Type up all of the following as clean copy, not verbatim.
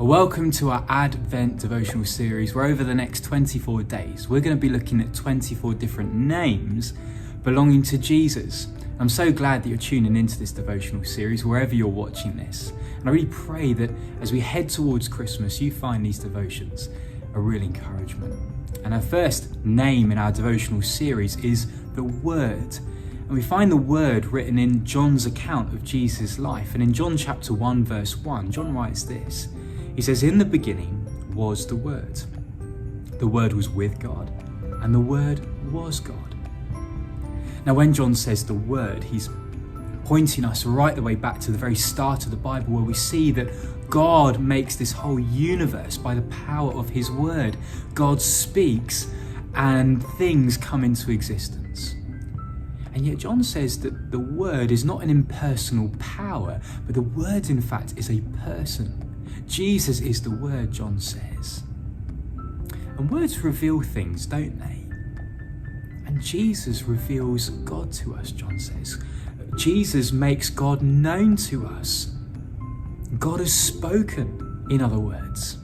Welcome to our Advent Devotional series, where over the next 24 days, we're going to be looking at 24 different names belonging to Jesus. I'm so glad that you're tuning into this devotional series, wherever you're watching this. And I really pray that as we head towards Christmas, you find these devotions a real encouragement. And our first name in our devotional series is the Word. And we find the Word written in John's account of Jesus' life. And in John chapter 1, verse 1, John writes this. He says, "In the beginning was the Word. The Word was with God, and the Word was God." Now, when John says the Word, he's pointing us right the way back to the very start of the Bible, where we see that God makes this whole universe by the power of his Word. God speaks and things come into existence. And yet John says that the Word is not an impersonal power, but the Word, in fact, is a person. Jesus is the Word, John says. And words reveal things, don't they? And Jesus reveals God to us, John says. Jesus makes God known to us. God has spoken, in other words.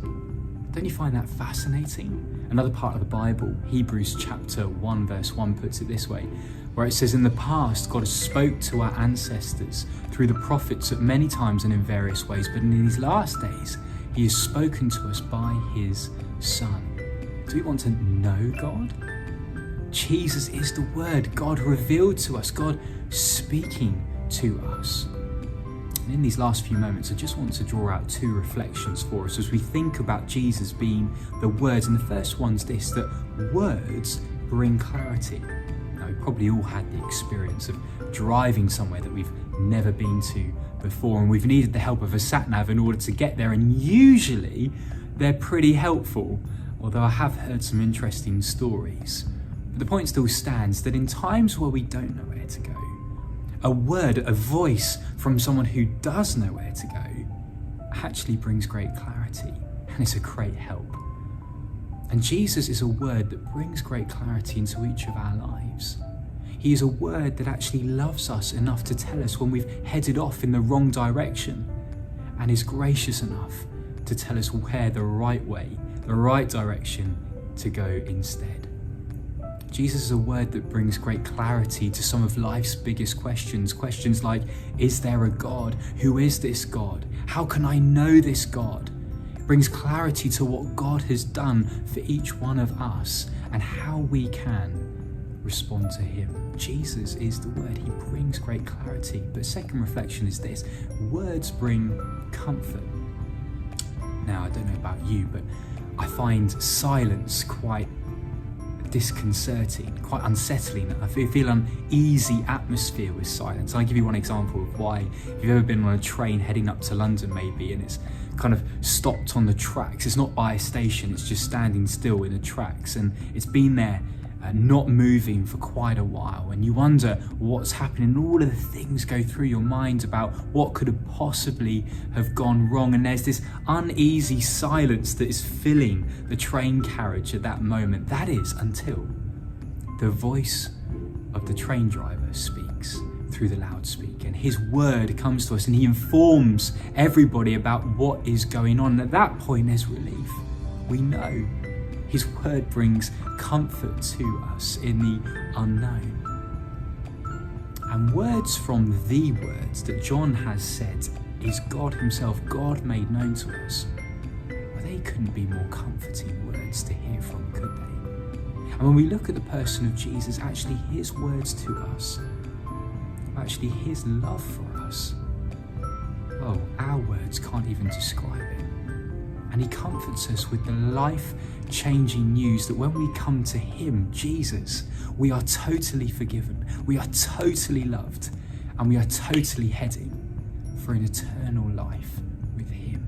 Don't you find that fascinating? Another part of the Bible, Hebrews chapter 1, verse 1 puts it this way, where it says, "In the past, God has spoke to our ancestors through the prophets at many times and in various ways, but in these last days, he has spoken to us by his Son." Do we want to know God? Jesus is the Word, God revealed to us, God speaking to us. And in these last few moments, I just want to draw out two reflections for us as we think about Jesus being the Word. And the first one's this, that words bring clarity. Now, we've probably all had the experience of driving somewhere that we've never been to before, and we've needed the help of a sat-nav in order to get there, and usually they're pretty helpful, although I have heard some interesting stories. But the point still stands that in times where we don't know where to go, a word, a voice from someone who does know where to go actually brings great clarity, and it's a great help. And Jesus is a Word that brings great clarity into each of our lives. He is a Word that actually loves us enough to tell us when we've headed off in the wrong direction, and is gracious enough to tell us where the right way, the right direction to go instead. Jesus is a Word that brings great clarity to some of life's biggest questions. Questions like, is there a God? Who is this God? How can I know this God? It brings clarity to what God has done for each one of us and how we can respond to him. Jesus is the Word. He brings great clarity. But second reflection is this: words bring comfort. Now, I don't know about you, but I find silence quite disconcerting, quite unsettling. I feel an uneasy atmosphere with silence. I'll give you one example of why. If you've ever been on a train heading up to London maybe, and it's kind of stopped on the tracks, it's not by a station, it's just standing still in the tracks, and it's been there not moving for quite a while, and you wonder what's happening, and all of the things go through your mind about what could have possibly have gone wrong, and there's this uneasy silence that is filling the train carriage at that moment. That is until the voice of the train driver speaks through the loudspeaker, and his word comes to us, and he informs everybody about what is going on. And at that point, there's relief. We know his word brings comfort to us in the unknown. And words from the words that John has said is God himself, God made known to us. Well, they couldn't be more comforting words to hear from, could they? And when we look at the person of Jesus, actually his words to us, actually his love for us, well, our words can't even describe it. And he comforts us with the life-changing news that when we come to him, Jesus, we are totally forgiven, we are totally loved, and we are totally heading for an eternal life with him.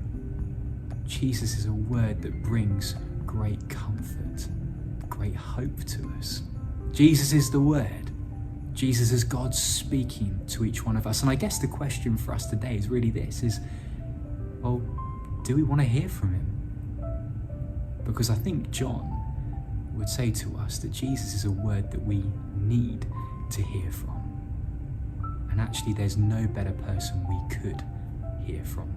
Jesus is a Word that brings great comfort, great hope to us. Jesus is the Word. Jesus is God speaking to each one of us. And I guess the question for us today is really this, is, well, do we want to hear from him? Because I think John would say to us that Jesus is a Word that we need to hear from. And actually, there's no better person we could hear from.